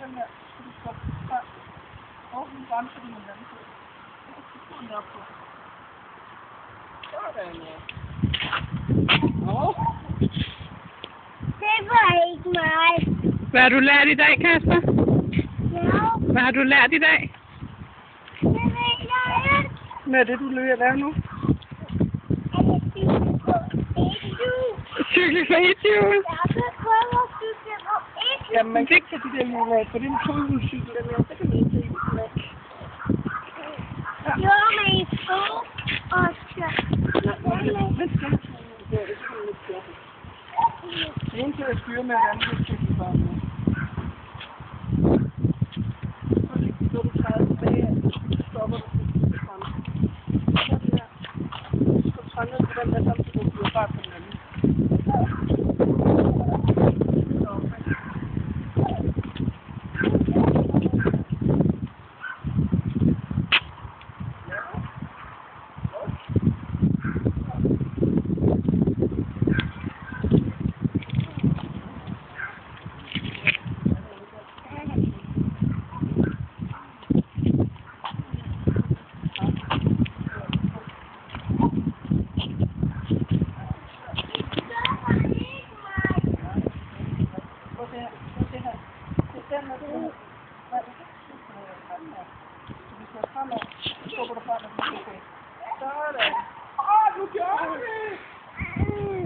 Den her, så du skal frem. Og den bremser den med vandtid. Og så får den op på. Sådan, ja. Det var ikke mig. Hvad har du lært i dag, Kasper? Ja. Hvad har du lært i dag? Det ved jeg ikke. Hvad er det, du løber at lave nu? Cykle for et hjul. Jeg vil prøve at cykle på et hjul. Jamen, man kan ikke tage de der hjul af, for det er en tohjulscykel, den her. Så kan man ikke se den af. Jo, med i sko og skørt. Hvad skal jeg tage? Det er sådan lidt skørt. Det eneste, jeg styrer med, er andet cykel bare nu. Så du træder tilbage, så stopper du til frem. Sådan der. Så skal du træde ned på den der, samtidig du bliver bare på den anden. Sådan. Du gjorde det!